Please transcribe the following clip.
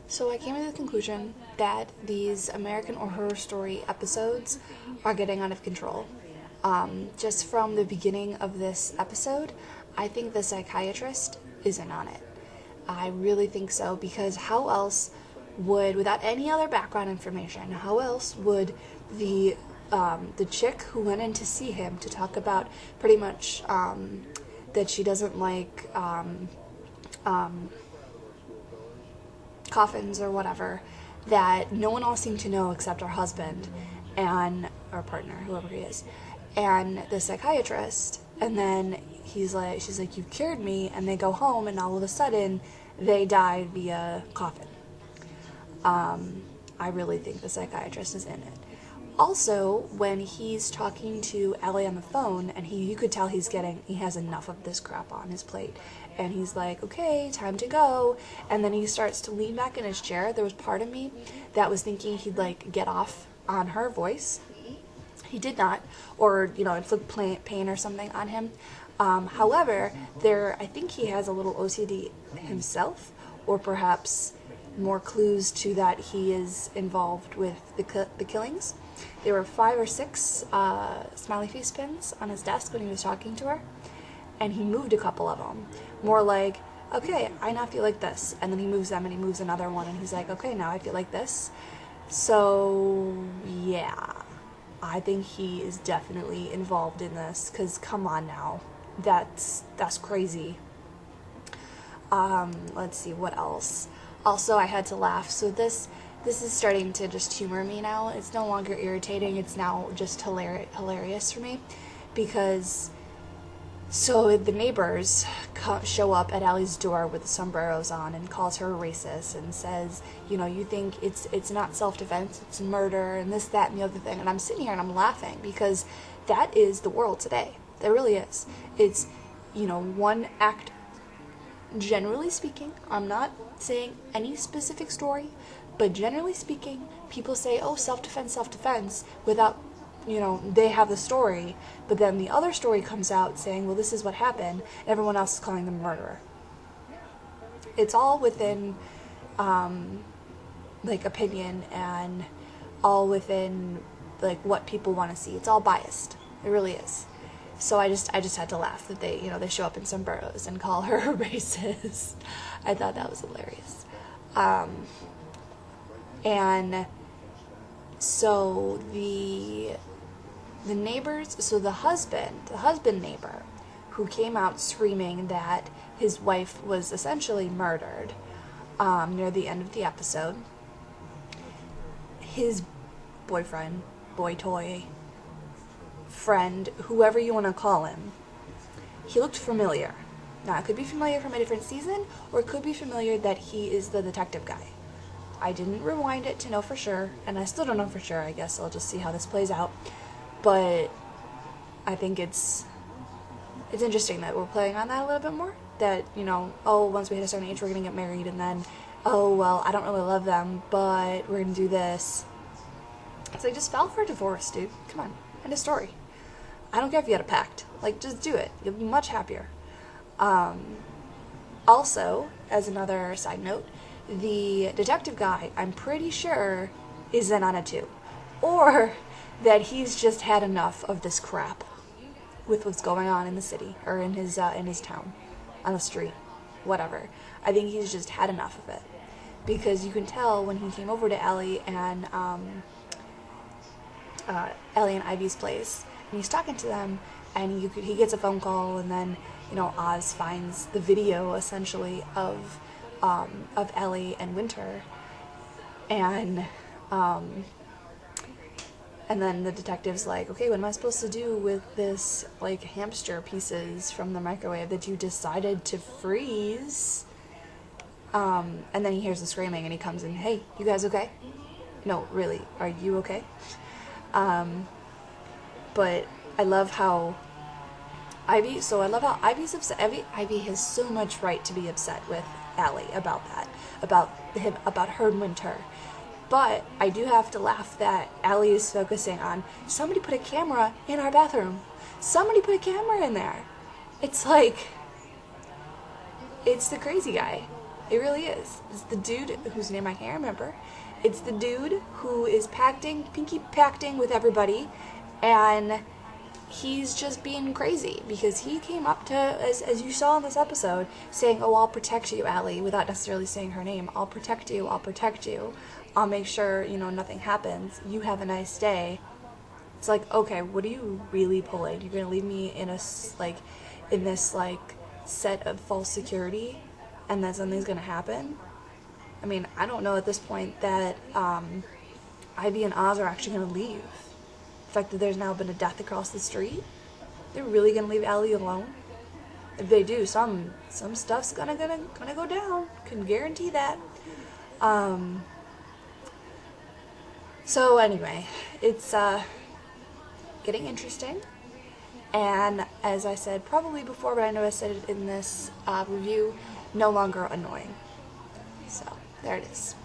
So I came to the conclusion that these American Horror Story episodes are getting out of control. Just from the beginning of this episode, I think the psychiatrist is in on it. I really think so, because how else would, without any other background information, how else would the chick who went in to see him to talk about pretty much that she doesn't like coffins or whatever, that no one else seemed to know except her husband and our partner, whoever he is, and the psychiatrist. And then she's like, "You cured me," and they go home, and all of a sudden they died via coffin. I really think the psychiatrist is in it. Also, when he's talking to Ellie on the phone, and you could tell he has enough of this crap on his plate, and he's like, "Okay, time to go," and then he starts to lean back in his chair. There was part of me that was thinking he'd like get off on her voice. He did not, or inflict pain or something on him. However, I think he has a little OCD himself, or perhaps more clues to that he is involved with the killings. There were 5 or 6 smiley face pins on his desk when he was talking to her, and he moved a couple of them. More like, "Okay, I now feel like this," and then he moves them, and he moves another one, and he's like, "Okay, now I feel like this." So yeah, I think he is definitely involved in this, because come on now, that's crazy. Let's see, what else? Also, I had to laugh. So this is starting to just humor me now. It's no longer irritating. It's now just hilarious for me, because so the neighbors show up at Allie's door with sombreros on and calls her a racist and says, "You think it's not self-defense, it's murder," and this, that, and the other thing. And I'm sitting here and I'm laughing, because that is the world today. There really is. It's, one act. Generally speaking, I'm not saying any specific story, but generally speaking, people say, "Oh, self-defense," without, they have the story, but then the other story comes out saying, "Well, this is what happened," and everyone else is calling them a murderer. It's all within, opinion, and all within, what people want to see. It's all biased. It really is. So I just had to laugh that they show up in sombreros and call her a racist. I thought that was hilarious. And so the neighbors, so the husband neighbor, who came out screaming that his wife was essentially murdered near the end of the episode, his boyfriend, boy toy, friend, whoever you want to call him, he looked familiar. Now, it could be familiar from a different season, or it could be familiar that he is the detective guy. I didn't rewind it to know for sure, and I still don't know for sure. I guess I'll just see how this plays out. But I think it's interesting that we're playing on that a little bit more. That, once we hit a certain age, we're going to get married, and then, "Oh, well, I don't really love them, but we're going to do this." It's like, just file for a divorce, dude. Come on. End of story. I don't care if you had a pact. Just do it. You'll be much happier. Also, as another side note, the detective guy, I'm pretty sure, is in on it too. Or that he's just had enough of this crap with what's going on in the city, or in his town, on the street, whatever. I think he's just had enough of it. Because you can tell when he came over to Ellie and Ivy's place, and he's talking to them, and he gets a phone call, and then Oz finds the video essentially of Ellie and Winter, and then the detective's like, "Okay, what am I supposed to do with this hamster pieces from the microwave that you decided to freeze?" And then he hears the screaming, and he comes in, "Hey, you guys okay? No, really, are you okay?" But I love how Ivy's upset. Ivy has so much right to be upset with Allie about that, about her and Winter. But I do have to laugh that Allie is focusing on, "Somebody put a camera in our bathroom. Somebody put a camera in there." It's like, it's the crazy guy. It really is. It's the dude whose name I can't remember. It's the dude who is pinky pacting with everybody, and he's just being crazy because he came up to, as you saw in this episode, saying, "Oh, I'll protect you, Allie," without necessarily saying her name. "I'll protect you, I'll protect you. I'll make sure, nothing happens. You have a nice day." It's like, okay, what are you really pulling? You're gonna leave me in this set of false security, and then something's gonna happen? I mean, I don't know at this point that Ivy and Oz are actually gonna leave. The fact that there's now been a death across the street, they're really gonna leave Allie alone? If they do, some stuff's gonna go down. Can guarantee that. So anyway, it's getting interesting, and as I said probably before, but I know I said it in this review, no longer annoying. So there it is.